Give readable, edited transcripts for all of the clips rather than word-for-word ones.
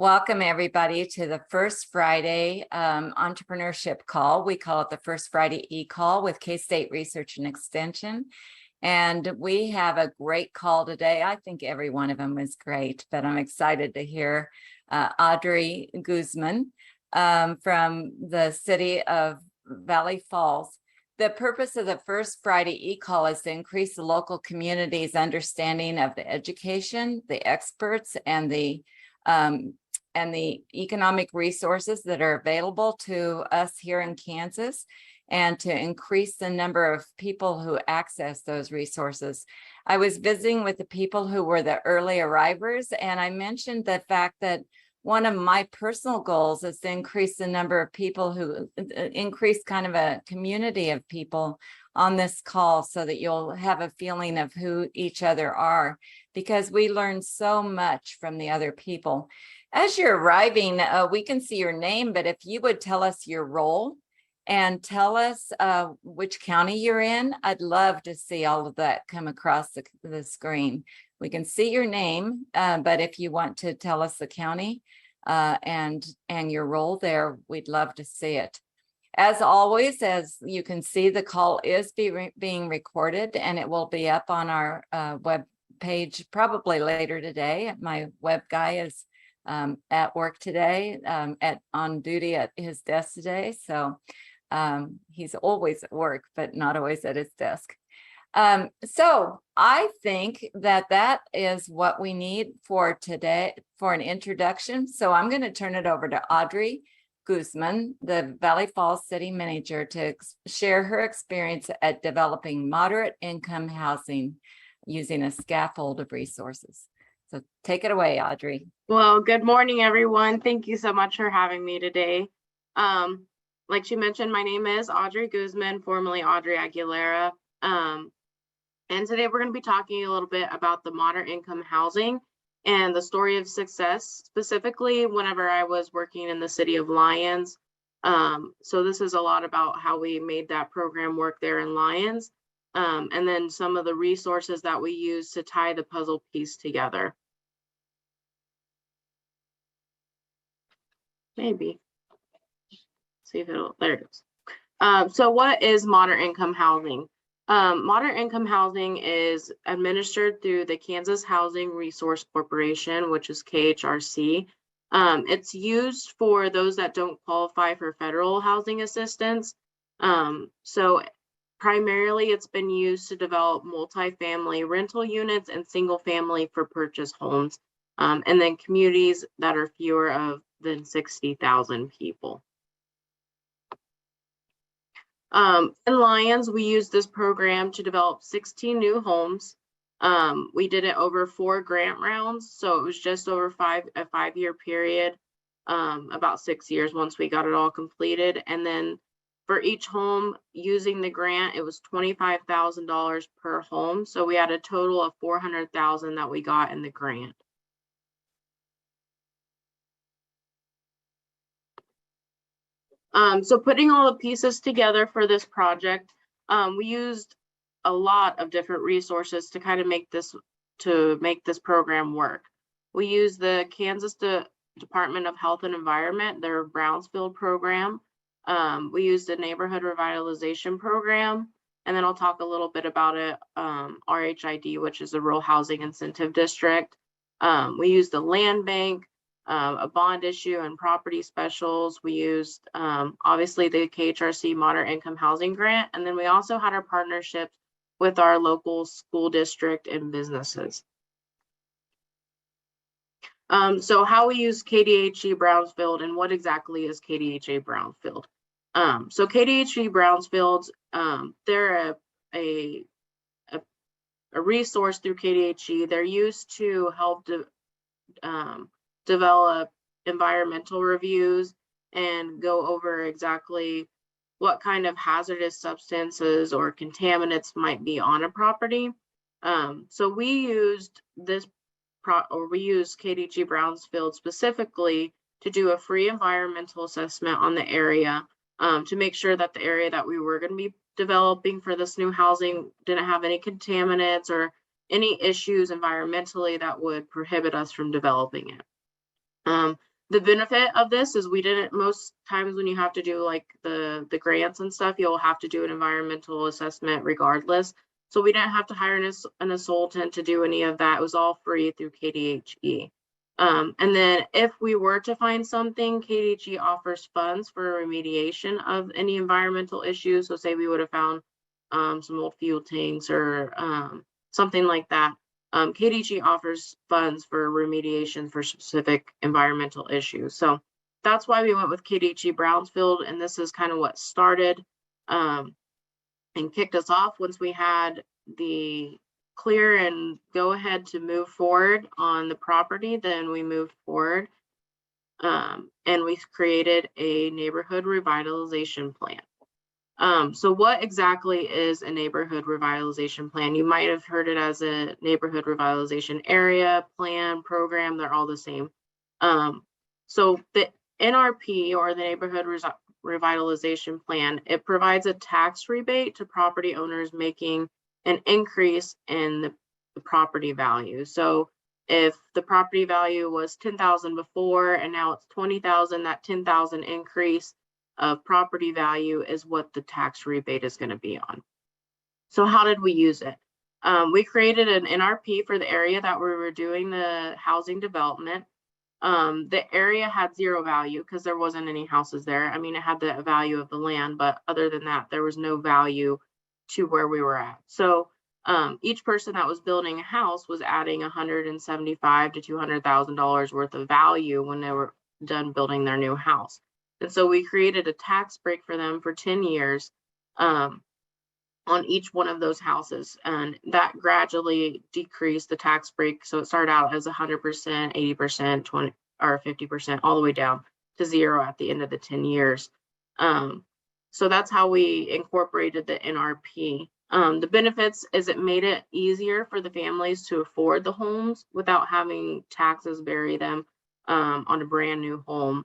Welcome everybody to the First Friday entrepreneurship call. We call it the First Friday e-call with K-State Research and Extension. And we have a great call today. I think every one of them is great, but I'm excited to hear Audree Guzman from the city of Valley Falls. The purpose of the First Friday e-call is to increase the local community's understanding of the education, the experts, and the economic resources that are available to us here in Kansas, and to increase the number of people who access those resources. I was visiting with the people who were the early arrivers, and I mentioned the fact that one of my personal goals is to increase the number of people who increase kind of a community of people on this call, so that you'll have a feeling of who each other are, because we learn so much from the other people. As you're arriving, we can see your name, but if you would tell us your role and tell us which county you're in, I'd love to see all of that come across the screen. We can see your name, but if you want to tell us the county and your role there, we'd love to see it. As always, as you can see, the call is being recorded, and it will be up on our web page probably later today. My web guy is at work today, on duty at his desk today. So he's always at work, but not always at his desk. So I think that is what we need for today for an introduction. So I'm going to turn it over to Audree Guzman, the Valley Falls City Manager, to share her experience at developing moderate income housing using a scaffold of resources. So take it away, Audree. Well, good morning, everyone. Thank you so much for having me today. Like she mentioned, my name is Audree Guzman, formerly Audrey Aguilera. And today we're going to be talking a little bit about the moderate income housing and the story of success, specifically whenever I was working in the city of Lyons. So this is a lot about how we made that program work there in Lyons, and then some of the resources that we use to tie the puzzle piece together. Maybe. See if it'll, there it goes. So what is moderate income housing? Moderate income housing is administered through the Kansas Housing Resource Corporation, which is KHRC. It's used for those that don't qualify for federal housing assistance. So primarily it's been used to develop multifamily rental units and single family for purchase homes, and then communities that are fewer than 60,000 people. In Lyons, we used this program to develop 16 new homes. We did it over 4 grant rounds, so it was just over a 5-year period, about 6 years once we got it all completed. And then for each home using the grant, it was $25,000 per home. So we had a total of $400,000 that we got in the grant. So putting all the pieces together for this project, we used a lot of different resources to kind of make this program work. We used the Kansas Department of Health and Environment, their Brownfields program. We used the Neighborhood Revitalization program, and then I'll talk a little bit about it, RHID, which is the Rural Housing Incentive District. We used the land bank, a bond issue, and property specials. We used obviously the KHRC Moderate Income Housing Grant, and then we also had our partnerships with our local school district and businesses. So how we use KDHE Brownfields, and what exactly is KDHE Brownfields? So KDHE Brownfields, they're a resource through KDHE. They're used to help develop environmental reviews and go over exactly what kind of hazardous substances or contaminants might be on a property. So we used KDHE Brownfields specifically to do a free environmental assessment on the area, to make sure that the area that we were going to be developing for this new housing didn't have any contaminants or any issues environmentally that would prohibit us from developing it. The benefit of this is we didn't, most times when you have to do like the grants and stuff, you'll have to do an environmental assessment regardless. So we didn't have to hire an consultant to do any of that. It was all free through KDHE. And then if we were to find something, KDHE offers funds for remediation of any environmental issues. So say we would have found some old fuel tanks or something like that. KDHE offers funds for remediation for specific environmental issues. So that's why we went with KDHE Brownfield, and this is kind of what started and kicked us off. Once we had the clear and go ahead to move forward on the property, then we moved forward and we created a neighborhood revitalization plan. So what exactly is a neighborhood revitalization plan? You might have heard it as a neighborhood revitalization area, plan, program, they're all the same. So the NRP, or the neighborhood revitalization plan, it provides a tax rebate to property owners making an increase in the property value. So if the property value was $10,000 before and now it's $20,000, that $10,000 increase of property value is what the tax rebate is going to be on. So how did we use it? We created an NRP for the area that we were doing the housing development. The area had zero value because there wasn't any houses there. I mean, it had the value of the land, but other than that, there was no value to where we were at. So each person that was building a house was adding $175,000 to $200,000 worth of value when they were done building their new house. And so we created a tax break for them for 10 years on each one of those houses. And that gradually decreased the tax break. So it started out as 100%, 80%, 20 or 50%, all the way down to zero at the end of the 10 years. So that's how we incorporated the NRP. The benefits is it made it easier for the families to afford the homes without having taxes bury them on a brand new home.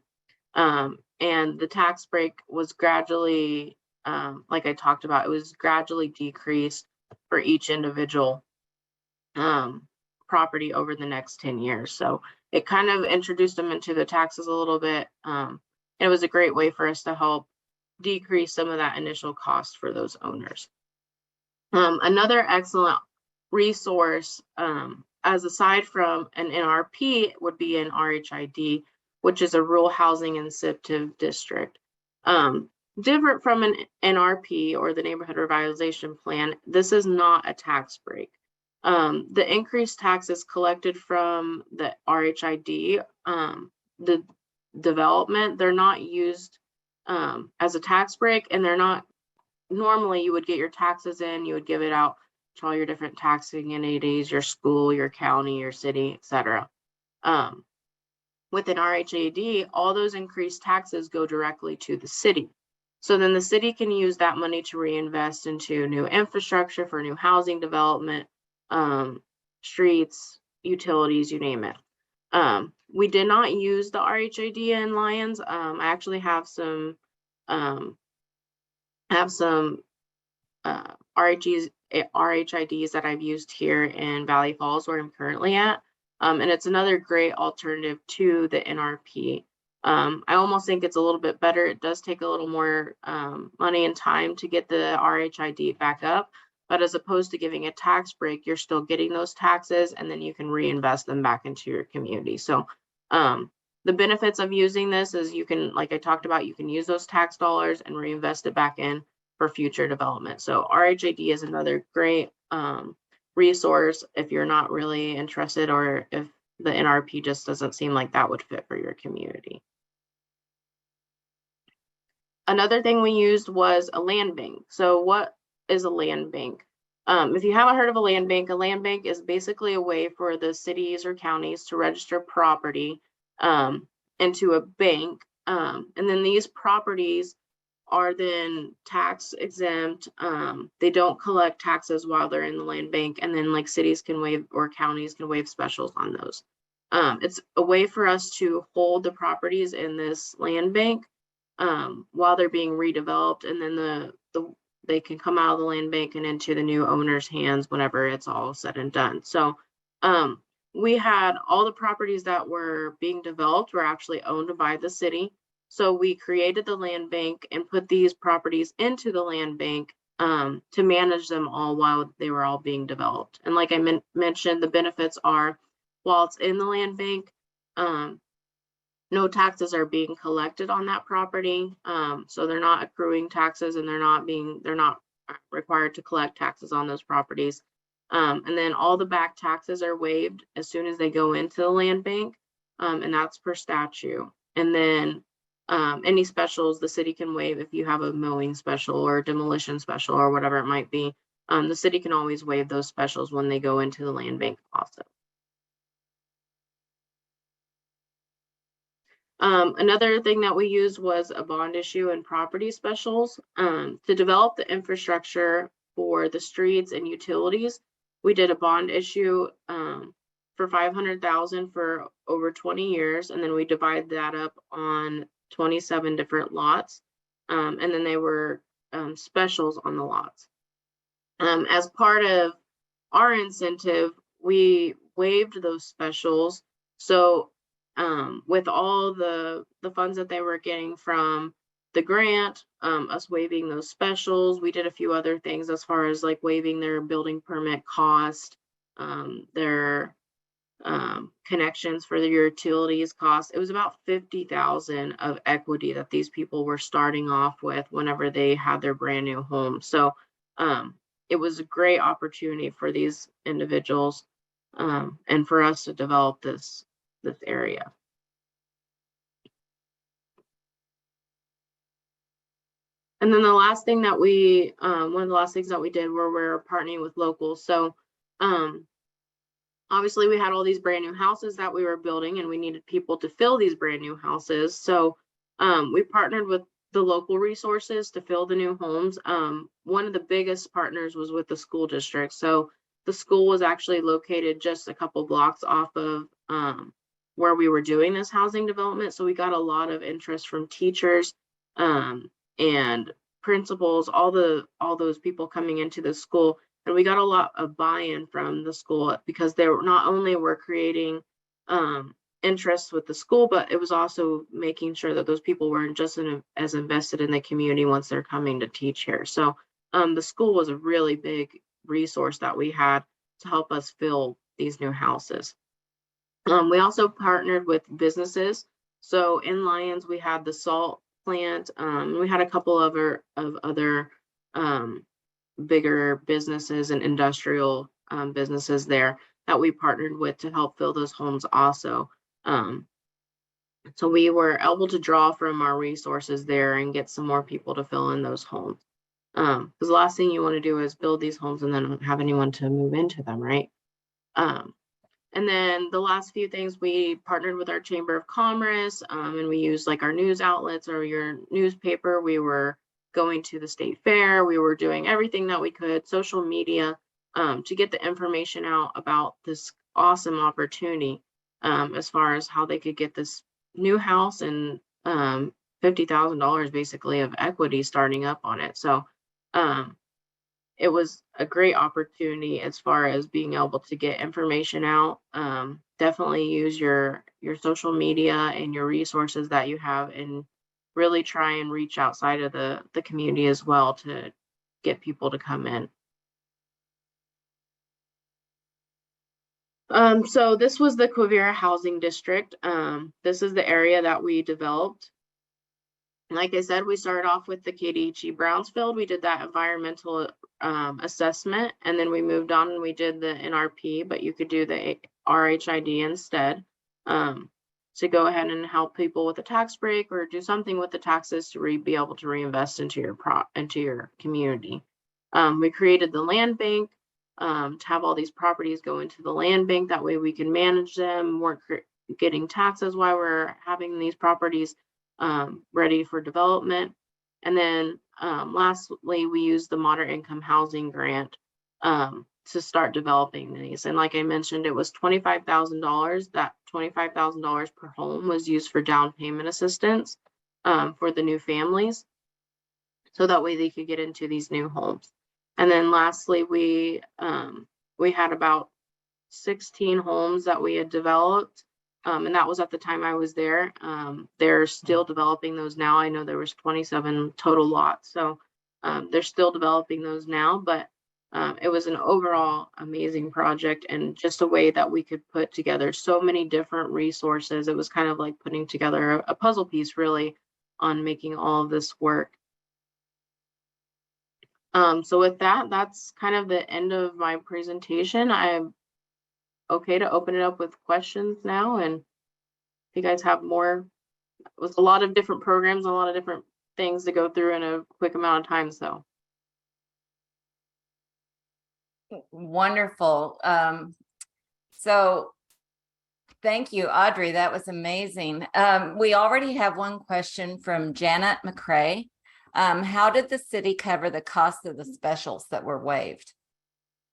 And the tax break was gradually, like I talked about, it was gradually decreased for each individual property over the next 10 years. So it kind of introduced them into the taxes a little bit. It was a great way for us to help decrease some of that initial cost for those owners. Another excellent resource, as aside from an NRP, would be an RHID, which is a rural housing incentive district. Different from an NRP, or the neighborhood revitalization plan, this is not a tax break. The increased taxes collected from the RHID, the development, they're not used as a tax break, and they're not, normally you would get your taxes in, you would give it out to all your different taxing entities, your school, your county, your city, etc. With an RHID, all those increased taxes go directly to the city. So then the city can use that money to reinvest into new infrastructure for new housing development, streets, utilities, you name it. We did not use the RHID in Lyons. I actually have some RHIDs that I've used here in Valley Falls, where I'm currently at. And it's another great alternative to the NRP. I almost think it's a little bit better. It does take a little more money and time to get the RHID back up, but as opposed to giving a tax break, you're still getting those taxes, and then you can reinvest them back into your community. So the benefits of using this is you can, like I talked about, you can use those tax dollars and reinvest it back in for future development. So RHID is another great resource if you're not really interested, or if the NRP just doesn't seem like that would fit for your community. Another thing we used was a land bank. So what is a land bank? If you haven't heard of a land bank is basically a way for the cities or counties to register property into a bank. And then these properties are then tax exempt. They don't collect taxes while they're in the land bank, and then like cities can waive, or counties can waive specials on those. It's a way for us to hold the properties in this land bank while they're being redeveloped, and then they can come out of the land bank and into the new owner's hands whenever it's all said and done. So we had all the properties that were being developed were actually owned by the city. So we created the land bank and put these properties into the land bank to manage them all while they were all being developed. And like I mentioned, the benefits are, while it's in the land bank, no taxes are being collected on that property. So they're not accruing taxes, and they're not required to collect taxes on those properties. And then all the back taxes are waived as soon as they go into the land bank, and that's per statute. And then any specials the city can waive if you have a mowing special or demolition special or whatever it might be. The city can always waive those specials when they go into the land bank also. Another thing that we used was a bond issue and property specials to develop the infrastructure for the streets and utilities. We did a bond issue for $500,000 for over 20 years, and then we divide that up on 27 different lots, and then they were specials on the lots. As part of our incentive, we waived those specials. So with all the funds that they were getting from the grant, us waiving those specials, we did a few other things as far as like waiving their building permit cost, their connections for the utilities cost. It was about $50,000 of equity that these people were starting off with whenever they had their brand new home. So it was a great opportunity for these individuals and for us to develop this area. And then the last thing that one of the last things that we did were we're partnering with locals. So obviously we had all these brand new houses that we were building, and we needed people to fill these brand new houses. So we partnered with the local resources to fill the new homes. One of the biggest partners was with the school district. So the school was actually located just a couple blocks off of where we were doing this housing development. So we got a lot of interest from teachers and principals, all those people coming into the school. And we got a lot of buy-in from the school, because they were not only were creating interest with the school, but it was also making sure that those people weren't just as invested in the community once they're coming to teach here. So the school was a really big resource that we had to help us fill these new houses. We also partnered with businesses. So in Lyons, we had the salt plant. We had a couple of other bigger businesses and industrial businesses there that we partnered with to help fill those homes also. So we were able to draw from our resources there and get some more people to fill in those homes. Because the last thing you want to do is build these homes and then not have anyone to move into them, right? And then the last few things, we partnered with our Chamber of Commerce, and we used like our news outlets or your newspaper. We were going to the state fair. We were doing everything that we could, social media, to get the information out about this awesome opportunity as far as how they could get this new house and $50,000 basically of equity starting up on it. So it was a great opportunity as far as being able to get information out. Definitely use your social media and your resources that you have, and really try and reach outside of the community as well to get people to come in. So this was the Quivira Housing District. This is the area that we developed. Like I said, we started off with the KDHE Brownfields. We did that environmental assessment, and then we moved on and we did the NRP, but you could do the RHID instead to go ahead and help people with a tax break or do something with the taxes to be able to reinvest into your community. We created the land bank to have all these properties go into the land bank. That way we can manage them. We're getting taxes while we're having these properties ready for development. And then lastly, we use the Moderate Income Housing Grant to start developing these. And like I mentioned, it was $25,000. That $25,000 per home was used for down payment assistance for the new families, so that way they could get into these new homes. And then lastly, we had about 16 homes that we had developed. And that was at the time I was there. They're still developing those now. I know there was 27 total lots. So they're still developing those now, but it was an overall amazing project, and just a way that we could put together so many different resources. It was kind of like putting together a puzzle piece, really, on making all of this work. So with that, that's kind of the end of my presentation. I'm okay to open it up with questions now, and if you guys have more, it was a lot of different programs, a lot of different things to go through in a quick amount of time. So Wonderful. So thank you, Audrey. That was amazing. We already have one question from Janet McCrae. How did the city cover the cost of the specials that were waived?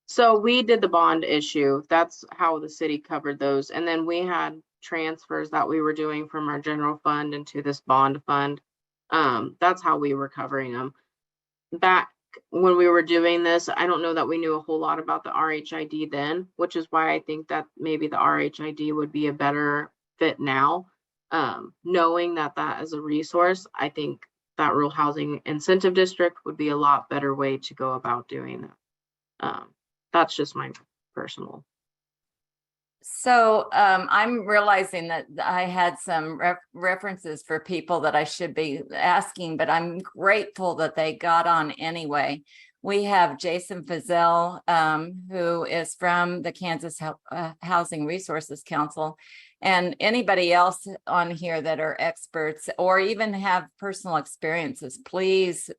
So we did the bond issue. That's how the city covered those. And then we had transfers that we were doing from our general fund into this bond fund. That's how we were covering them. Back when we were doing this, I don't know that we knew a whole lot about the RHID then, which is why I think that maybe the RHID would be a better fit now. Knowing that that is a resource, I think that rural housing incentive district would be a lot better way to go about doing that. That's just my personal. So I'm realizing that I had some references for people that I should be asking, but I'm grateful that they got on anyway. We have Jason Fazell, who is from the Kansas Housing Resources Council, and anybody else on here that are experts or even have personal experiences, please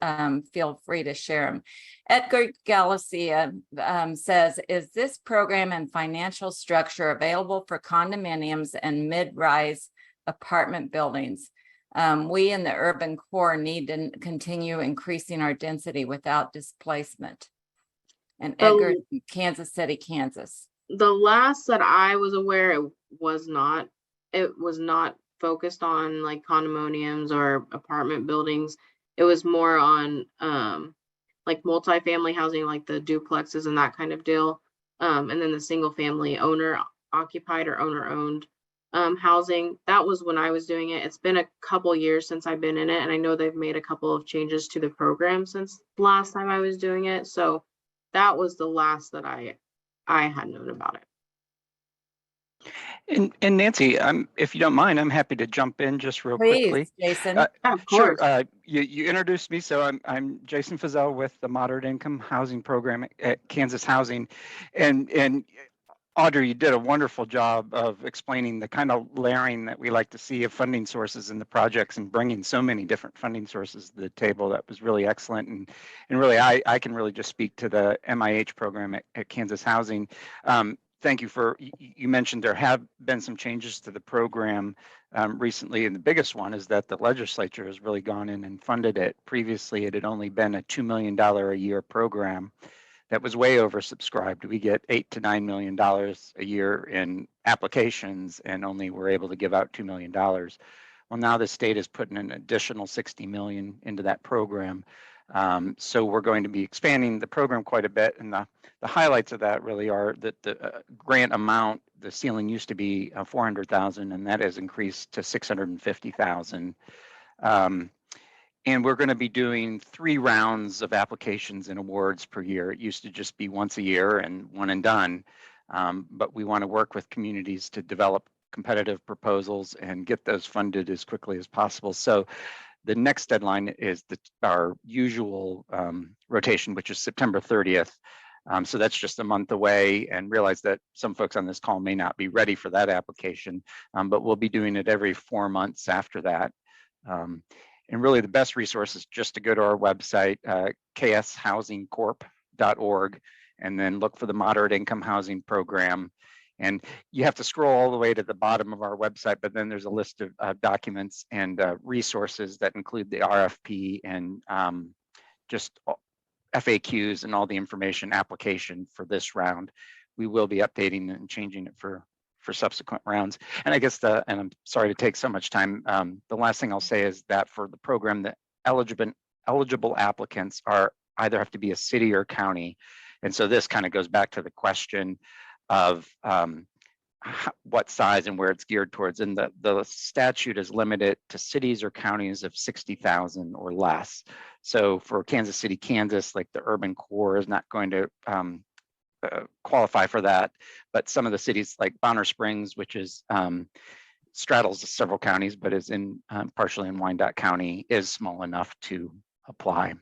feel free to share them. Edgar Galicia says, is this program and financial structure available for condominiums and mid-rise apartment buildings? We in the urban core need to continue increasing our density without displacement. And Edgar, Kansas City, Kansas. The last that I was aware, it was not focused on like condominiums or apartment buildings. It was more on like multifamily housing, like the duplexes and that kind of deal. And then the single family owner occupied or owner owned housing. That was when I was doing it. It's been a couple years since I've been in it, and I know they've made a couple of changes to the program since last time I was doing it. So that was the last that I had known about it. And Nancy, if you don't mind, I'm happy to jump in just real quickly. Jason. Of course. Sure. You introduced me, so I'm Jason Fazell with the Moderate Income Housing Program at Kansas Housing, and Audrey, you did a wonderful job of explaining the kind of layering that we like to see of funding sources in the projects and bringing so many different funding sources to the table. That was really excellent, and really I can really just speak to the MIH program at Kansas Housing. Thank you for, you mentioned there have been some changes to the program recently, and the biggest one is that the legislature has really gone in and funded it. Previously, it had only been a $2 million a year program that was way oversubscribed. We get $8 to $9 million a year in applications, and only we're able to give out $2 million. Well, now the state is putting an additional $60 million into that program. So we're going to be expanding the program quite a bit, and the highlights of that really are that the grant amount, the ceiling used to be $400,000, and that has increased to $650,000. And we're going to be doing 3 rounds of applications and awards per year. It used to just be once a year and one and done, but we want to work with communities to develop competitive proposals and get those funded as quickly as possible. So the next deadline is our usual rotation, which is September 30th. So that's just a month away, and realize that some folks on this call may not be ready for that application, but we'll be doing it every 4 months after that. And really the best resource is just to go to our website, kshousingcorp.org, and then look for the Moderate Income Housing Program. And you have to scroll all the way to the bottom of our website, but then there's a list of documents and resources that include the RFP and just FAQs and all the information application for this round. We will be updating and changing it for subsequent rounds. And I guess and I'm sorry to take so much time. The last thing I'll say is that for the program, the eligible applicants are either have to be a city or county. And so this kind of goes back to the question of what size and where it's geared towards. And the statute is limited to cities or counties of 60,000 or less. So for Kansas City, Kansas, like the urban core is not going to qualify for that. But some of the cities like Bonner Springs, which is straddles several counties, but is in partially in Wyandotte County, is small enough to apply.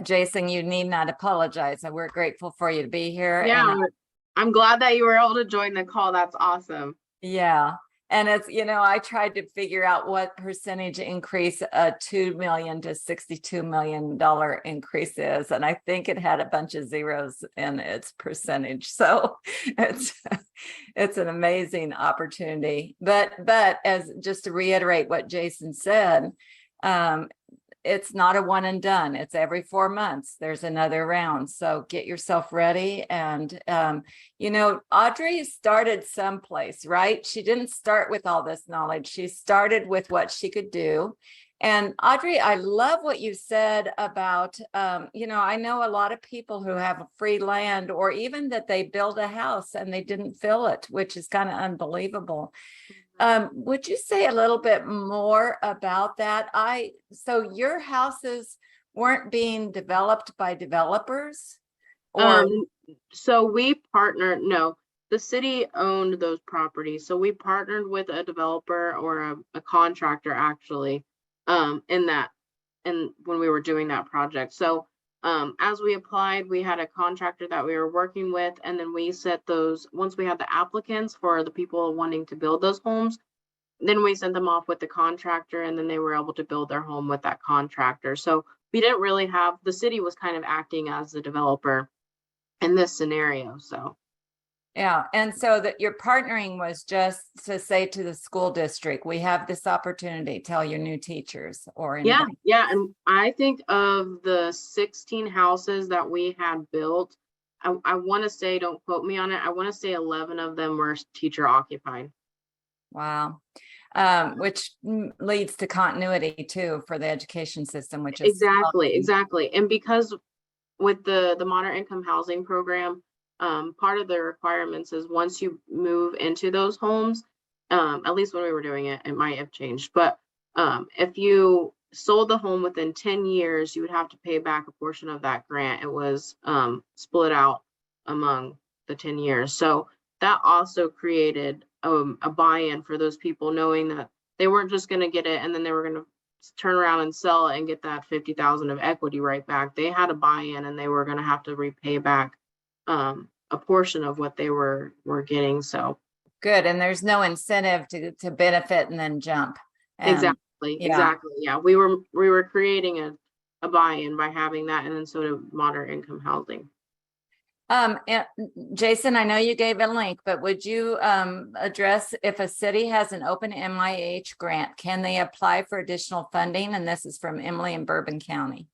Jason, you need not apologize. We're grateful for you to be here. Yeah, And I'm glad that you were able to join the call. That's awesome. yeah. And it's, I tried to figure out what percentage increase a $2 million to $62 million increase is. And I think it had a bunch of zeros in its percentage. So it's an amazing opportunity. But as just to reiterate what Jason said, it's not a one and done. It's every 4 months. There's another round. So get yourself ready. And, Audree started someplace, right? She didn't start with all this knowledge. She started with what she could do. And Audree, I love what you said about, I know a lot of people who have free land, or even that they build a house and they didn't fill it, which is kind of unbelievable. Would you say a little bit more about that? So your houses weren't being developed by developers? Or so we partnered, no, the city owned those properties. So we partnered with a developer or a contractor actually, when we were doing that project. So as we applied, we had a contractor that we were working with, and then we set those, once we had the applicants for the people wanting to build those homes, then we sent them off with the contractor, and then they were able to build their home with that contractor. So we didn't really have, the city was kind of acting as the developer in this scenario. So yeah, and so that your partnering was just to say to the school district, we have this opportunity, tell your new teachers or anybody. Yeah. And I think of the 16 houses that we had built, I want to say, don't quote me on it, I want to say 11 of them were teacher occupied. Wow. Which leads to continuity too for the education system, which is exactly. And because with the moderate income housing program, part of the requirements is once you move into those homes, at least when we were doing it, it might have changed, but if you sold the home within 10 years, you would have to pay back a portion of that grant. It was split out among the 10 years. So that also created a buy-in for those people, knowing that they weren't just going to get it and then they were going to turn around and sell it and get that 50,000 of equity right back. They had a buy-in and they were going to have to repay back a portion of what they were getting. So good. And there's no incentive to benefit and then jump. And, exactly. Yeah. We were creating a buy-in by having that, and then sort of moderate income housing. And Jason, I know you gave a link, but would you address if a city has an open MIH grant, can they apply for additional funding? And this is from Emily in Bourbon County.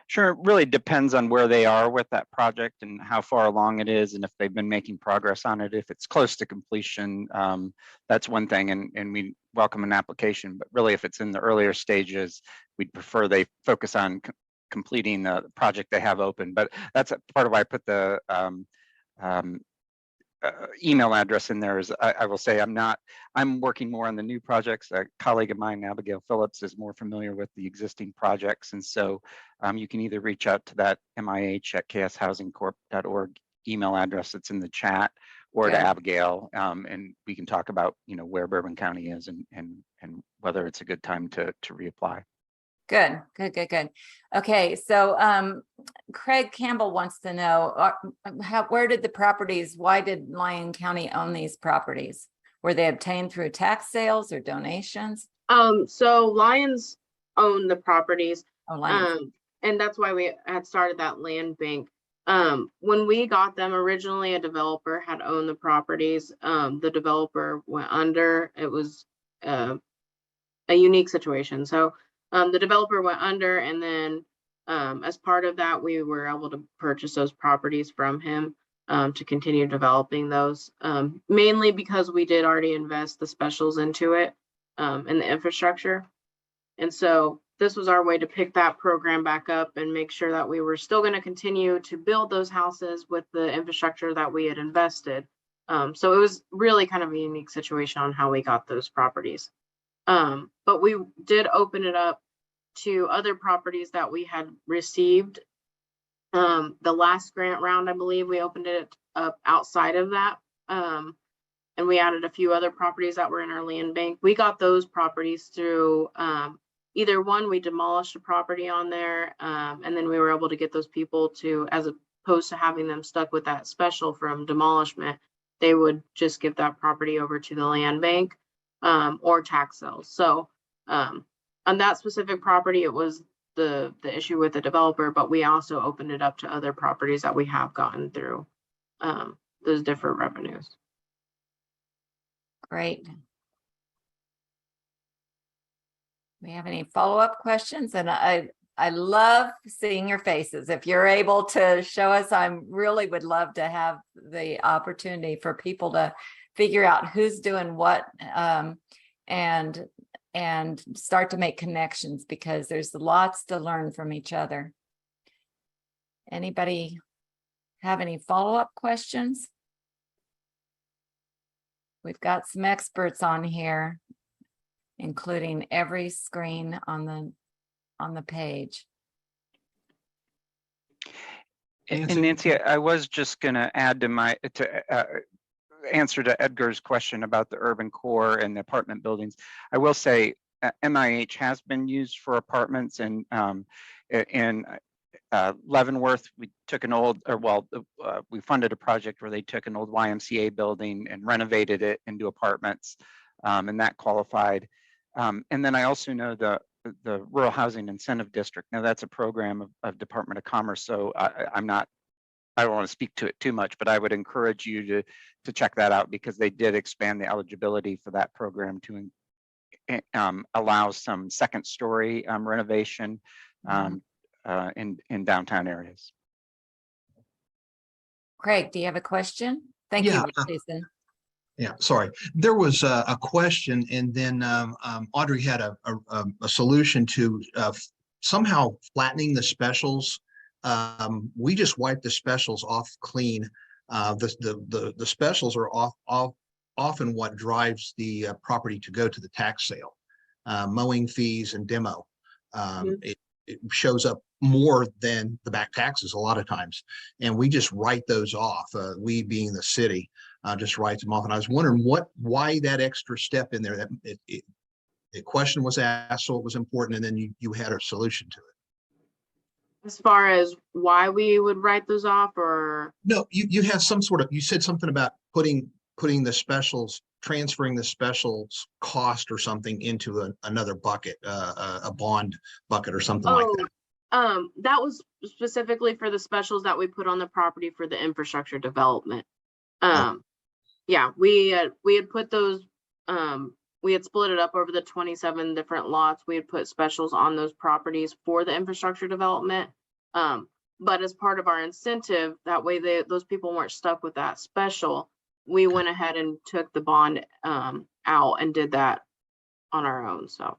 Sure, it really depends on where they are with that project and how far along it is, and if they've been making progress on it. If it's close to completion, that's one thing, and we welcome an application. But really, if it's in the earlier stages, we'd prefer they focus on completing the project they have open. But that's a part of why I put the email address in there. Is I will say I'm working more on the new projects. A colleague of mine, Abigail Phillips, is more familiar with the existing projects, and so you can either reach out to that MIH@kshousingcorp.org email address that's in the chat, or to Abigail, and we can talk about where Bourbon County is and whether it's a good time to reapply. Good. Okay, so Craig Campbell wants to know where did the properties, why did Lyon County own these properties? Were they obtained through tax sales or donations? So Lions own the properties, and that's why we had started that land bank. When we got them originally, a developer had owned the properties. The developer went under. It was a unique situation. So the developer went under, and then as part of that, we were able to purchase those properties from him to continue developing those, mainly because we did already invest the specials into it and the infrastructure. And so this was our way to pick that program back up and make sure that we were still going to continue to build those houses with the infrastructure that we had invested. So it was really kind of a unique situation on how we got those properties. But we did open it up to other properties that we had received. The last grant round, I believe we opened it up outside of that. And we added a few other properties that were in our land bank. We got those properties through either one, we demolished a property on there, and then we were able to get those people to, as opposed to having them stuck with that special from demolishment, they would just give that property over to the land bank or tax sales. So on that specific property, it was the issue with the developer, but we also opened it up to other properties that we have gotten through those different revenues. Great. We have any follow-up questions? And I love seeing your faces. If you're able to show us, I really would love to have the opportunity for people to figure out who's doing what and start to make connections, because there's lots to learn from each other. Anybody have any follow-up questions? We've got some experts on here, including every screen on the page. And Nancy, I was just going to add to answer to Edgar's question about the urban core and the apartment buildings. I will say MIH has been used for apartments, and in Leavenworth, we took an old, we funded a project where they took an old YMCA building and renovated it into apartments, and that qualified. And then I also know the Rural Housing Incentive District. Now that's a program of Department of Commerce, so I don't want to speak to it too much, but I would encourage you to check that out, because they did expand the eligibility for that program to allow some second story renovation in downtown areas. Craig, do you have a question? Thank Yeah, you, Jason. Yeah, sorry. There was a question, and then Audrey had a solution to somehow flattening the specials. We just wiped the specials off clean. The specials are often what drives the property to go to the tax sale. Mowing fees and demo. It shows up more than the back taxes a lot of times, and we just write those off. We being the city. Just writes them off. And I was wondering why that extra step in there. That the question was asked, so it was important, and then you had a solution to it. As far as why we would write those off, or no, you have some sort of, you said something about putting the specials, transferring the specials cost or something into another bucket, a bond bucket or something like that. That was specifically for the specials that we put on the property for the infrastructure development. Yeah, we had put those, we had split it up over the 27 different lots. We had put specials on those properties for the infrastructure development. But as part of our incentive, that way those people weren't stuck with that special, we went ahead and took the bond out and did that on our own. So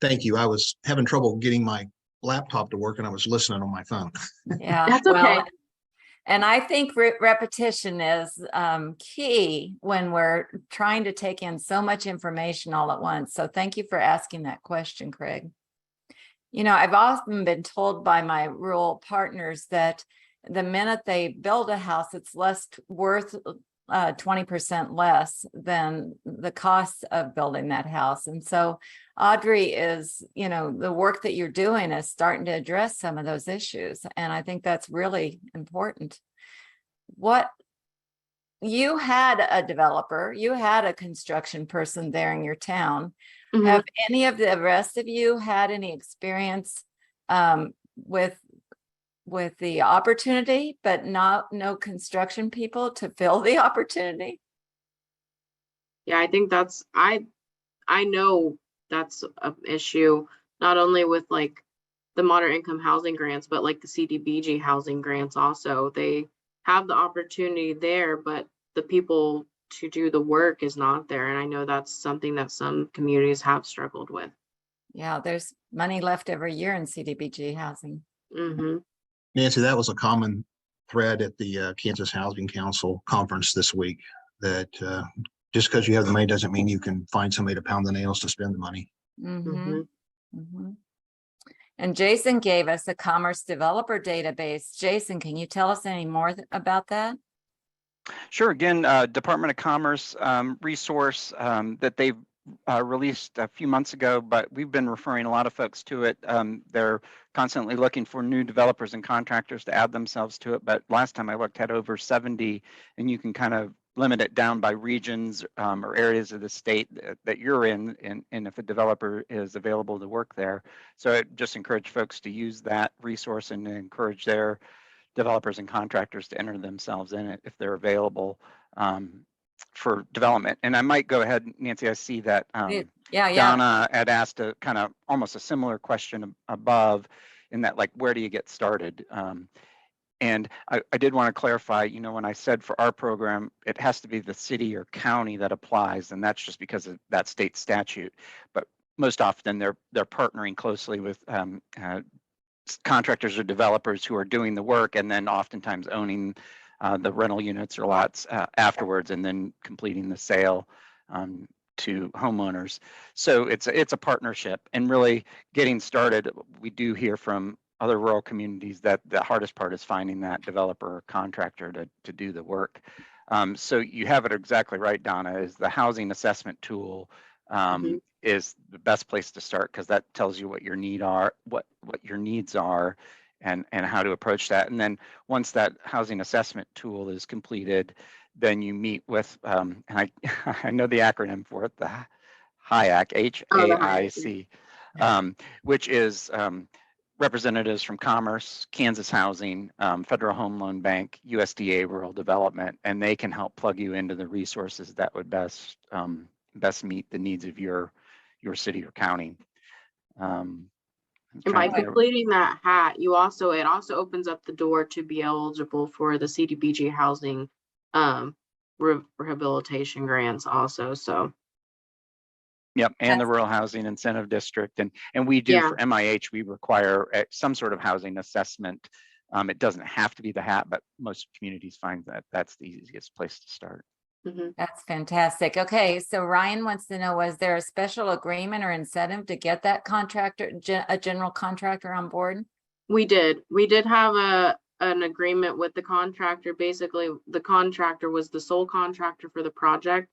Thank you. I was having trouble getting my laptop to work, and I was listening on my phone. Yeah, that's okay. And I think repetition is key when we're trying to take in so much information all at once. So thank you for asking that question, Craig. You know, I've often been told by my rural partners that the minute they build a house, it's worth 20% less than the cost of building that house. And so Audrey is, you know, the work that you're doing is starting to address some of those issues. And I think that's really important. What you had a developer, you had a construction person there in your town. Mm-hmm. Have any of the rest of you had any experience with the opportunity, but no construction people to fill the opportunity? Yeah, I think that's, I know that's an issue, not only with like the moderate income housing grants, but like the CDBG housing grants also. They have the opportunity there, but the people to do the work is not there. And I know that's something that some communities have struggled with. Yeah, there's money left every year in CDBG housing. Mm-hmm. Nancy, that was a common thread at the Kansas Housing Council conference this week, that just because you have the money doesn't mean you can find somebody to pound the nails to spend the money. Mhm, mhm. And Jason gave us a commerce developer database. Jason, can you tell us any more about that? Sure. Again, Department of Commerce resource that they've released a few months ago, but we've been referring a lot of folks to it. They're constantly looking for new developers and contractors to add themselves to it. But last time I looked, had over 70, and you can kind of limit it down by regions or areas of the state that you're in, and if a developer is available to work there. So I just encourage folks to use that resource and encourage their developers and contractors to enter themselves in it if they're available for development. And I might go ahead, Nancy, I see that Yeah. Donna had asked a kind of almost a similar question above, in that, like, where do you get started? And I did want to clarify, you know, when I said for our program, it has to be the city or county that applies, and that's just because of that state statute. But most often they're partnering closely with contractors or developers who are doing the work, and then oftentimes owning the rental units or lots afterwards, and then completing the sale to homeowners. So it's a partnership, and really getting started. We do hear from other rural communities that the hardest part is finding that developer or contractor to do the work. So you have it exactly right, Donna, is the housing assessment tool is the best place to start, because that tells you what your needs are, and how to approach that. And then once that housing assessment tool is completed, then you meet with and I know the acronym for it, the HAIC, HAIC, which is representatives from Commerce, Kansas Housing, Federal Home Loan Bank, USDA Rural Development, and they can help plug you into the resources that would best meet the needs of your city or county. And by completing that hat, it also opens up the door to be eligible for the CDBG housing rehabilitation grants also. So yep, and the Rural Housing Incentive District, and we do for MIH, we require some sort of housing assessment. It doesn't have to be the hat, but most communities find that that's the easiest place to start. That's fantastic. Okay, so Ryan wants to know, was there a special agreement or incentive to get that contractor, a general contractor on board? We did have an agreement with the contractor. Basically, the contractor was the sole contractor for the project,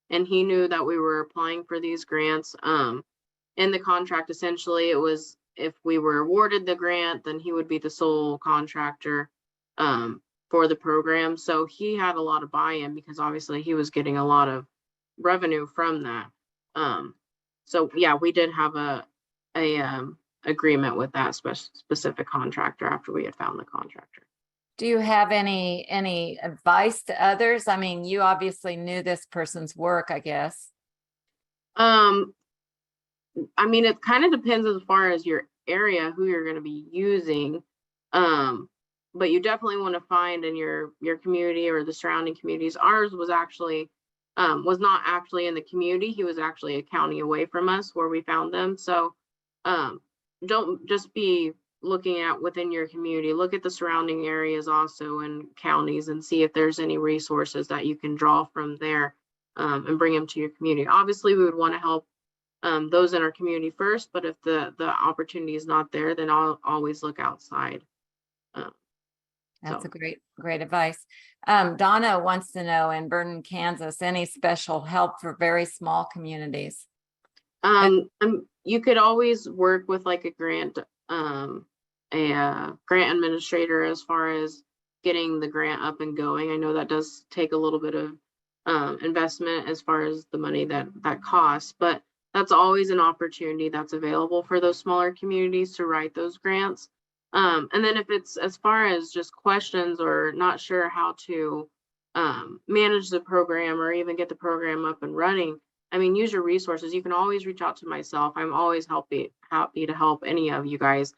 and he knew that we were applying for these grants. In the contract, essentially, it was if we were awarded the grant, then he would be the sole contractor for the program. So he had a lot of buy-in, because obviously he was getting a lot of revenue from that. So yeah, we did have a agreement with that specific contractor after we had found the contractor. Do you have any advice to others? I mean, you obviously knew this person's work, I guess. I mean, it kind of depends as far as your area, who you're going to be using. But you definitely want to find in your community or the surrounding communities. Ours was actually was not actually in the community. He was actually a county away from us where we found them. So don't just be looking at within your community. Look at the surrounding areas also and counties, and see if there's any resources that you can draw from there and bring them to your community. Obviously, we would want to help those in our community first, but if the opportunity is not there, then I'll always look outside. That's a great advice. Donna wants to know, in Burton, Kansas, any special help for very small communities? You could always work with like a grant administrator as far as getting the grant up and going. I know that does take a little bit of investment as far as the money that costs, but that's always an opportunity that's available for those smaller communities to write those grants. And then if it's as far as just questions or not sure how to manage the program or even get the program up and running, I mean, use your resources. You can always reach out to myself. I'm always happy to help any of you guys.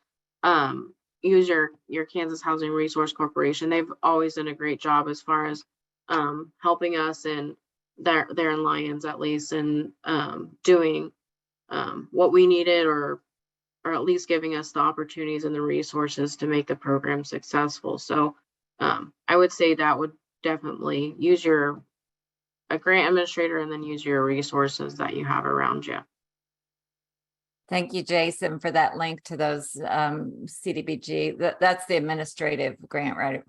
Use your Kansas Housing Resource Corporation. They've always done a great job as far as helping us, and they're in Lyons at least, and doing what we needed, or at least giving us the opportunities and the resources to make the program successful. So I would say that would definitely use a grant administrator, and then use your resources that you have around you. Thank you, Jason, for that link to those CDBG. That's the administrative grant writer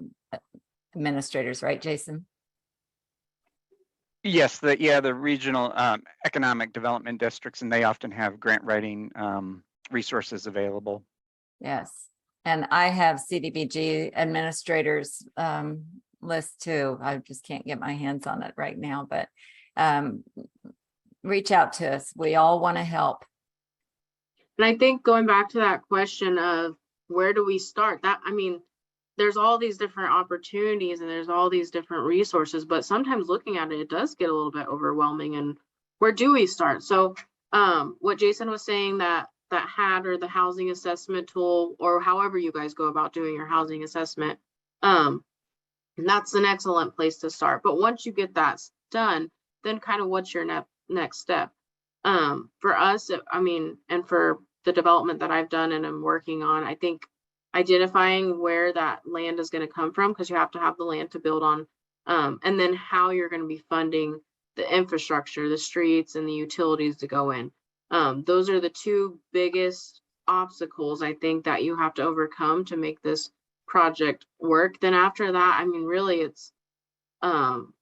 administrators, right, Jason? Yes, the regional economic development districts, and they often have grant writing resources available. Yes, and I have CDBG administrators list too. I just can't get my hands on it right now, but reach out to us. We all want to help. And I think going back to that question of where do we start, that, I mean, there's all these different opportunities and there's all these different resources, but sometimes looking at it, it does get a little bit overwhelming. And where do we start? So what Jason was saying, that HAD, or the housing assessment tool, or however you guys go about doing your housing assessment, and that's an excellent place to start. But once you get that done, then kind of what's your next step? For us, I mean, and for the development that I've done and I'm working on, I think identifying where that land is going to come from, because you have to have the land to build on, and then how you're going to be funding the infrastructure, the streets and the utilities to go in. Those are the two biggest obstacles I think that you have to overcome to make this project work. Then after that, I mean, really it's kind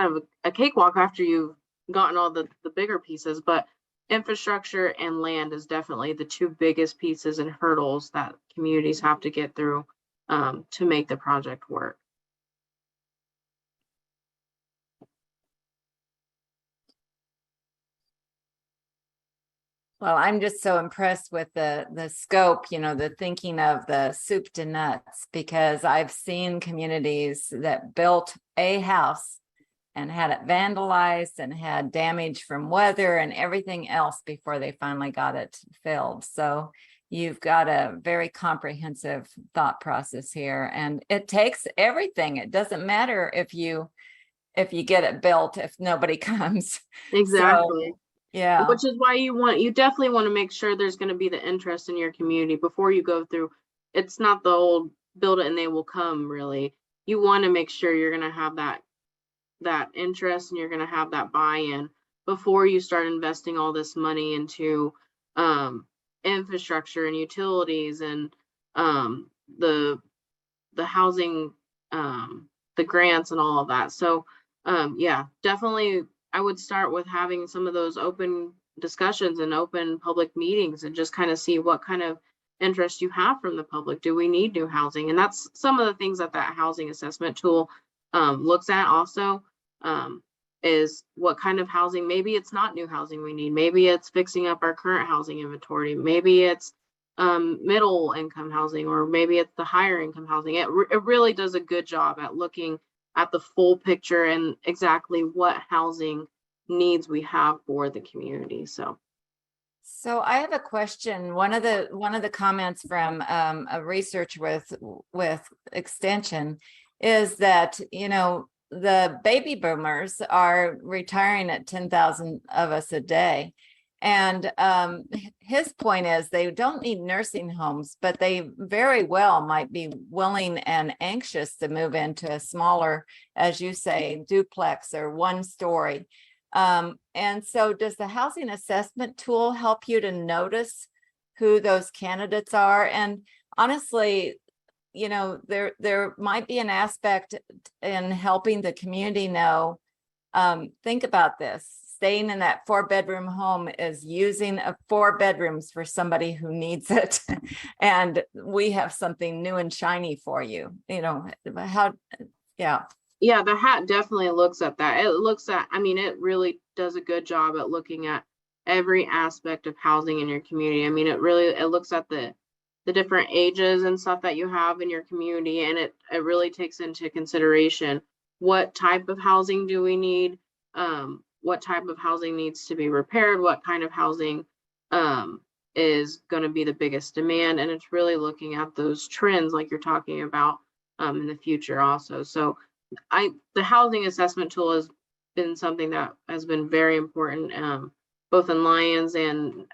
of a cakewalk after you've gotten all the bigger pieces, but infrastructure and land is definitely the two biggest pieces and hurdles that communities have to get through to make the project work. Well, I'm just so impressed with the scope, you know, the thinking of the soup to nuts, because I've seen communities that built a house and had it vandalized and had damage from weather and everything else before they finally got it filled. So you've got a very comprehensive thought process here, and it takes everything. It doesn't matter if you get it built if nobody comes. Exactly. So, yeah. Which is why you definitely want to make sure there's going to be the interest in your community before you go through. It's not the old build it and they will come, really. You want to make sure you're going to have that interest and you're going to have that buy-in before you start investing all this money into infrastructure and utilities and the housing, the grants and all of that. So yeah, definitely I would start with having some of those open discussions and open public meetings and just kind of see what kind of interest you have from the public. Do we need new housing? And that's some of the things that housing assessment tool looks at also, is what kind of housing. Maybe it's not new housing we need. Maybe it's fixing up our current housing inventory. Maybe it's middle income housing, or maybe it's the higher income housing. It really does a good job at looking at the full picture and exactly what housing needs we have for the community. So I have a question. One of the comments from a research with Extension is that, you know, the baby boomers are retiring at 10,000 of us a day. And his point is they don't need nursing homes, but they very well might be willing and anxious to move into a smaller, as you say, duplex or one story. And so does the housing assessment tool help you to notice who those candidates are? And honestly, you know, there might be an aspect in helping the community know, think about this. Staying in that 4-bedroom home is using 4 bedrooms for somebody who needs it. And we have something new and shiny for you, you know, how, yeah. Yeah, the hat definitely looks at that. It looks at, I mean, it really does a good job at looking at every aspect of housing in your community. I mean, it looks at the different ages and stuff that you have in your community. And it really takes into consideration what type of housing do we need? What type of housing needs to be repaired? What kind of housing is going to be the biggest demand? And it's really looking at those trends like you're talking about in the future also. So the housing assessment tool has been something that has been very important both in Lyons and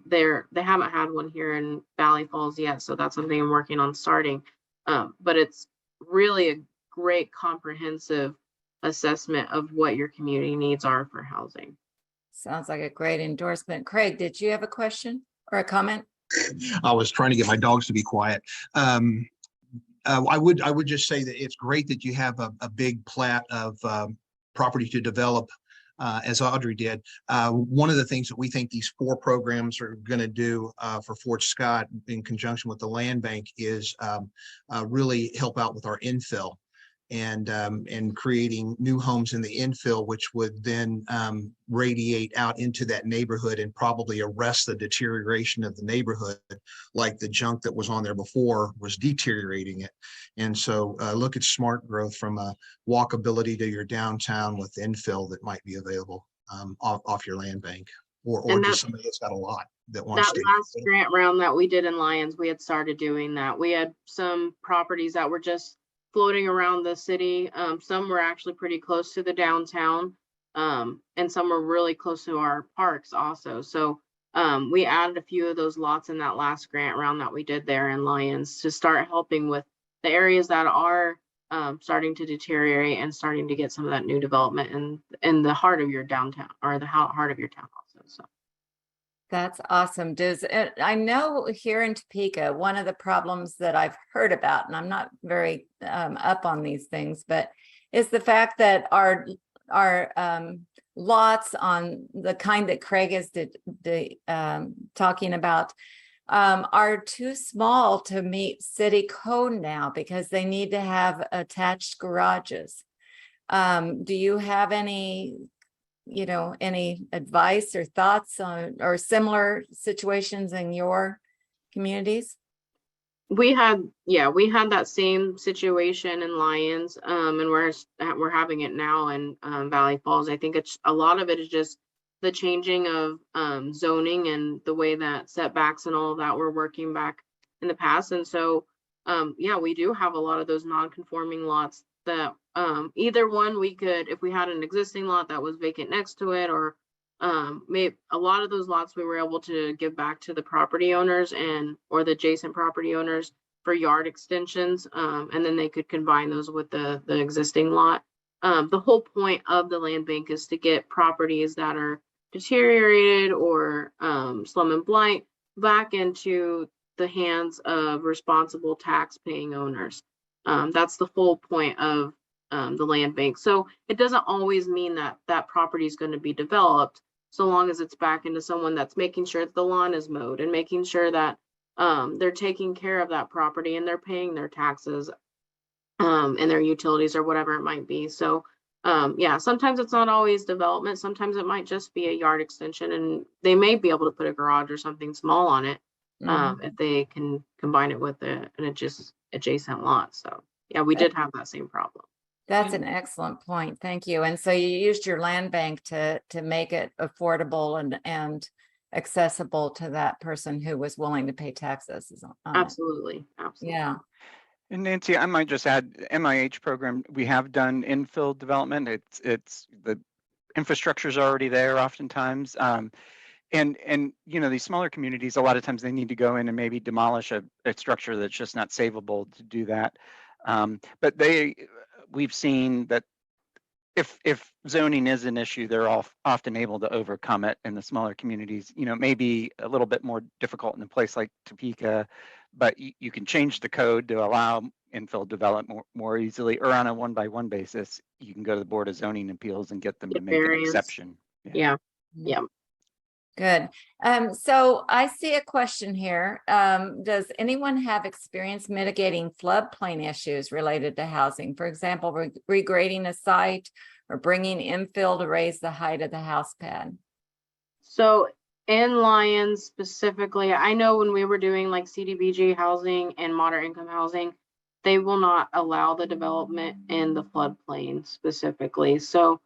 they haven't had one here in Valley Falls yet. So that's something I'm working on starting. But it's really a great comprehensive assessment of what your community needs are for housing. Sounds like a great endorsement. Craig, did you have a question or a comment? I was trying to get my dogs to be quiet. I would just say that it's great that you have a big plat of property to develop, as Audrey did. One of the things that we think these 4 programs are going to do for Fort Scott in conjunction with the land bank is really help out with our infill and creating new homes in the infill, which would then radiate out into that neighborhood and probably arrest the deterioration of the neighborhood, like the junk that was on there before was deteriorating it. And so look at smart growth from a walkability to your downtown with infill that might be available off your land bank, or just somebody that's got a lot that wants That to. last grant round that we did in Lyons, we had started doing that. We had some properties that were just floating around the city. Some were actually pretty close to the downtown, and some were really close to our parks also. So we added a few of those lots in that last grant round that we did there in Lyons to start helping with the areas that are starting to deteriorate and starting to get some of that new development in the heart of your downtown, or the heart of your town also. So That's awesome. I know here in Topeka, one of the problems that I've heard about, and I'm not very up on these things, but is the fact that our lots on the kind that Craig is talking about are too small to meet city code now because they need to have attached garages. Do you have any advice or thoughts on or similar situations in your communities? we had that same situation in Lyons, and we're having it now in Valley Falls. I think it's a lot of it is just the changing of zoning and the way that setbacks and all of that were working back in the past. And so we do have a lot of those non-conforming lots that either one we could, if we had an existing lot that was vacant next to it, or maybe a lot of those lots we were able to give back to the property owners or the adjacent property owners for yard extensions, and then they could combine those with the existing lot. The whole point of the land bank is to get properties that are deteriorated or slum and blight back into the hands of responsible tax-paying owners. That's the whole point of the land bank. So it doesn't always mean that property is going to be developed, so long as it's back into someone that's making sure that the lawn is mowed and making sure that they're taking care of that property and they're paying their taxes and their utilities or whatever it might be. So sometimes it's not always development. Sometimes it might just be a yard extension, and they may be able to put a garage or something small on it if they can combine it with an adjacent lot. So yeah, we did have that same problem. That's an excellent point. Thank you. And so you used your land bank to make it affordable and accessible to that person who was willing to pay taxes on it. Absolutely. Yeah. And Nancy, I might just add, MIH program, we have done infill development. It's the infrastructure is already there oftentimes. And these smaller communities, a lot of times they need to go in and maybe demolish a structure that's just not savable to do that. But we've seen that if zoning is an issue, they're often able to overcome it in the smaller communities. It may be a little bit more difficult in a place like Topeka, but you can change the code to allow infill development more easily, or on a 1-by-1 basis, you can go to the Board of Zoning Appeals and get them to make an exception. Yeah. Good. So I see a question here. Does anyone have experience mitigating floodplain issues related to housing? For example, regrading a site or bringing infill to raise the height of the house pad? So in Lyons specifically, I know when we were doing like CDBG housing and moderate income housing, they will not allow the development in the floodplain specifically. So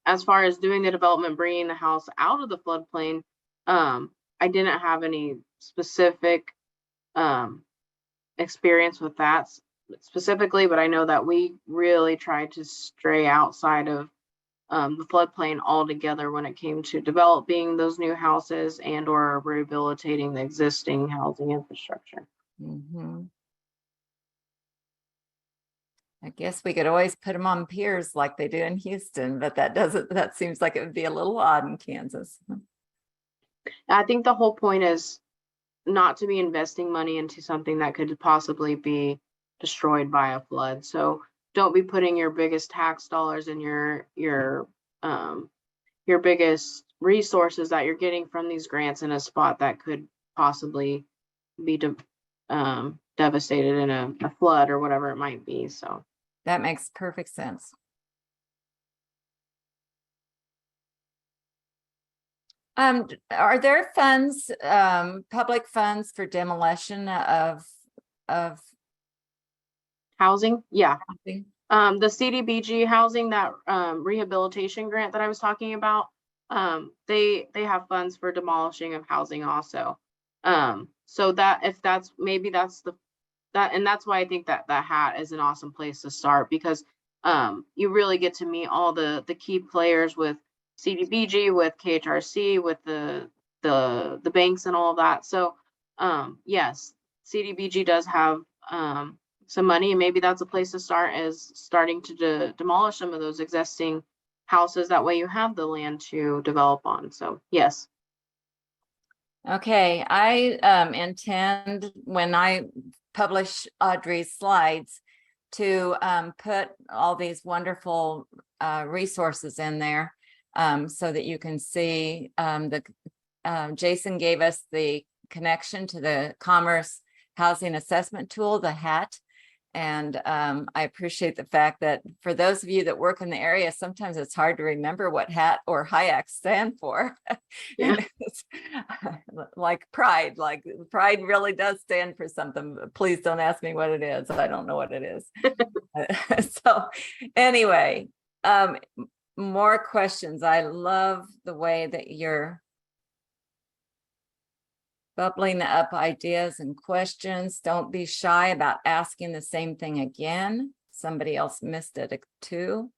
as far as doing the development, bringing the house out of the floodplain, I didn't have any specific experience with that specifically, but I know that we really tried to stray outside of the floodplain altogether when it came to developing those new houses and or rehabilitating the existing housing infrastructure. Mhm. I guess we could always put them on piers like they do in Houston, but that seems like it would be a little odd in Kansas. I think the whole point is not to be investing money into something that could possibly be destroyed by a flood. So don't be putting your biggest tax dollars and your biggest resources that you're getting from these grants in a spot that could possibly be devastated in a flood or whatever it might be. So That makes perfect sense. Are there funds, public funds for demolition of housing, yeah. housing? The CDBG housing, that rehabilitation grant that I was talking about, they have funds for demolishing of housing also. So that if that's maybe that's and that's why I think that hat is an awesome place to start, because you really get to meet all the key players with CDBG, with KHRC, with the banks and all of that. So yes, CDBG does have some money, and maybe that's a place to start, is starting to demolish some of those existing houses. That way you have the land to develop on. So yes. Okay, I intend, when I publish Audree's slides, to put all these wonderful resources in there, so that you can see Jason gave us the connection to the Commerce Housing Assessment Tool, the HAT. And I appreciate the fact that for those of you that work in the area, sometimes it's hard to remember what HAT or HIAC stand for. Yeah. Like pride really does stand for something. Please don't ask me what it is. I don't know what it is. So anyway, more questions. I love the way that you're bubbling up ideas and questions. Don't be shy about asking the same thing again. Somebody else missed it too.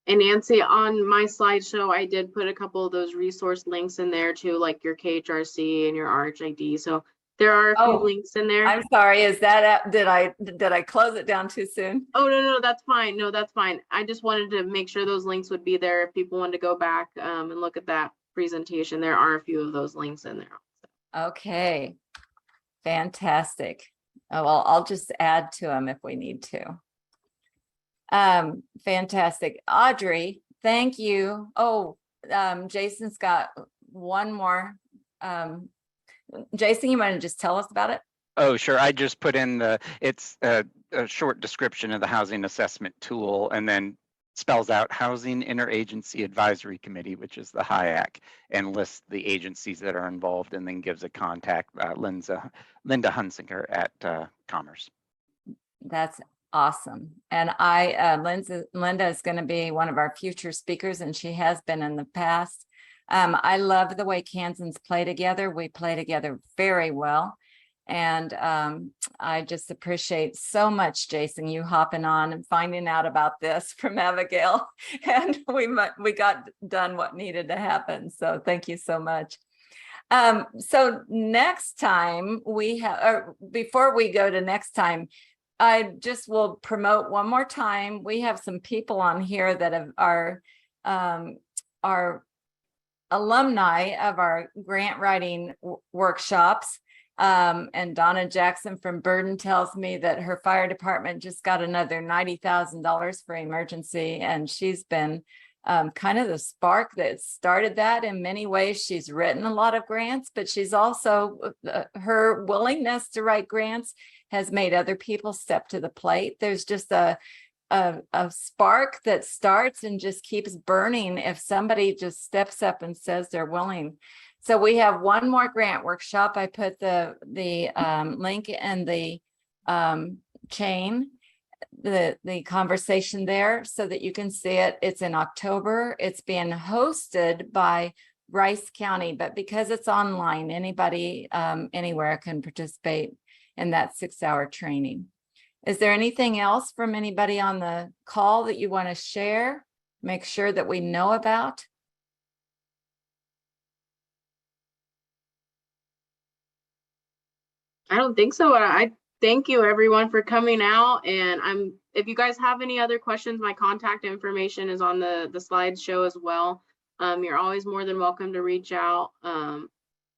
And Nancy, on my slideshow, I did put a couple of those resource links in there too, like your KHRC and your RHID. So there are a few links in there. I'm sorry, is that, did I close it down too soon? Oh, no, that's fine. No, that's fine. I just wanted to make sure those links would be there if people wanted to go back and look at that presentation. There are a few of those links in there. Okay, fantastic. Oh, well, I'll just add to them if we need to. Fantastic. Audree, thank you. Oh, Jason's got one more. Jason, you want to just tell us about it? Oh, sure. I just put in it's a short description of the housing assessment tool, and then spells out Housing Interagency Advisory Committee, which is the HIAC, and lists the agencies that are involved, and then gives a contact, Linda Hunsinger at Commerce. That's awesome. And Linda is going to be one of our future speakers, and she has been in the past. I love the way Kansans play together. We play together very well. And I just appreciate so much, Jason, you hopping on and finding out about this from Abigail. And we got done what needed to happen. So thank you so much. So next time we have, or before we go to next time, I just will promote one more time. We have some people on here that are alumni of our grant writing workshops. And Donna Jackson from Burden tells me that her fire department just got another $90,000 for emergency. And she's been kind of the spark that started that. In many ways, she's written a lot of grants, but she's also, her willingness to write grants has made other people step to the plate. There's just a spark that starts and just keeps burning if somebody just steps up and says they're willing. So we have one more grant workshop. I put the link in the chain, the conversation there so that you can see it. It's in October. It's being hosted by Rice County, but because it's online, anybody anywhere can participate. in that 6-hour training. Is there anything else from anybody on the call that you want to share? Make sure that we know about? I don't think so. I thank you everyone for coming out, and if you guys have any other questions, my contact information is on the slideshow as well. You're always more than welcome to reach out.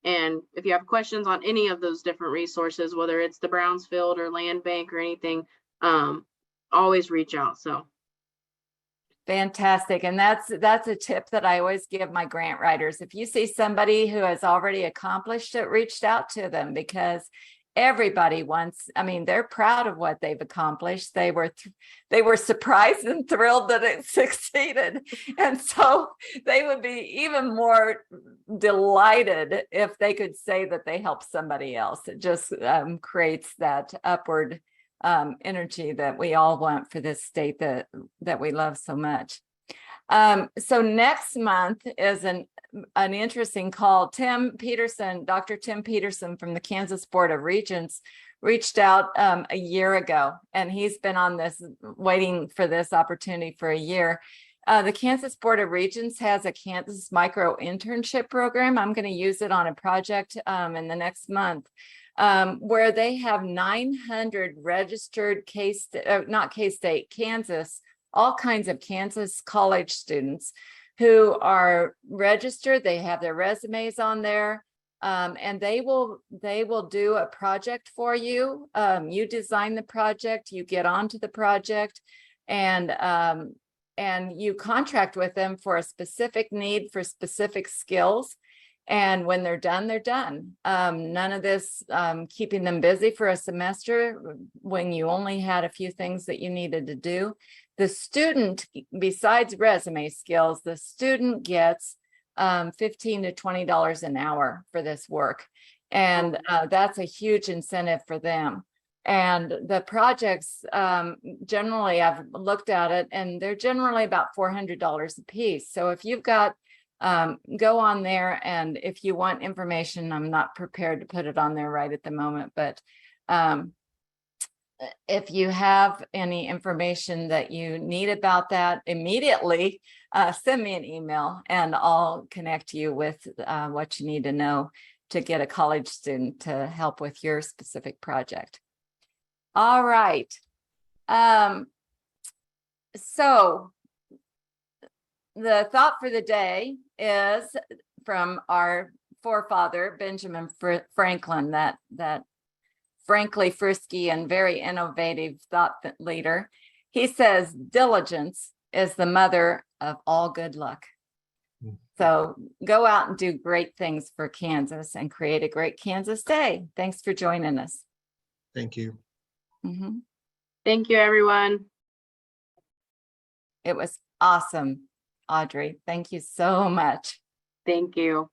And if you have questions on any of those different resources, whether it's the Brownsfield or Land Bank or anything, always reach out. So Fantastic. And that's a tip that I always give my grant writers. If you see somebody who has already accomplished it, reach out to them, because everybody wants, I mean, they're proud of what they've accomplished. They were surprised and thrilled that it succeeded. And so they would be even more delighted if they could say that they helped somebody else. It just creates that upward energy that we all want for this state that we love so much. So next month is an interesting call. Tim Peterson, Dr. Tim Peterson from the Kansas Board of Regents reached out a year ago, and he's been on this, waiting for this opportunity for a year. The Kansas Board of Regents has a Kansas micro internship program. I'm going to use it on a project in the next month, where they have 900 registered Kansas, all kinds of Kansas college students who are registered. They have their resumes on there, and they will do a project for you. You design the project, you get onto the project, and you contract with them for a specific need for specific skills. And when they're done, they're done. None of this keeping them busy for a semester when you only had a few things that you needed to do. The student, besides resume skills, the student gets $15 to $20 an hour for this work. And that's a huge incentive for them. And the projects, generally, I've looked at it, and they're generally about $400 a piece. So if you've got, go on there, and if you want information, I'm not prepared to put it on there right at the moment, but if you have any information that you need about that immediately, send me an email and I'll connect you with what you need to know to get a college student to help with your specific project. All right. So the thought for the day is from our forefather, Benjamin Franklin, that frankly frisky and very innovative thought leader. He says, diligence is the mother of all good luck. So go out and do great things for Kansas and create a great Kansas day. Thanks for joining us. Thank you. thank you, everyone. It was awesome, Audrey. Thank you so much. Thank you.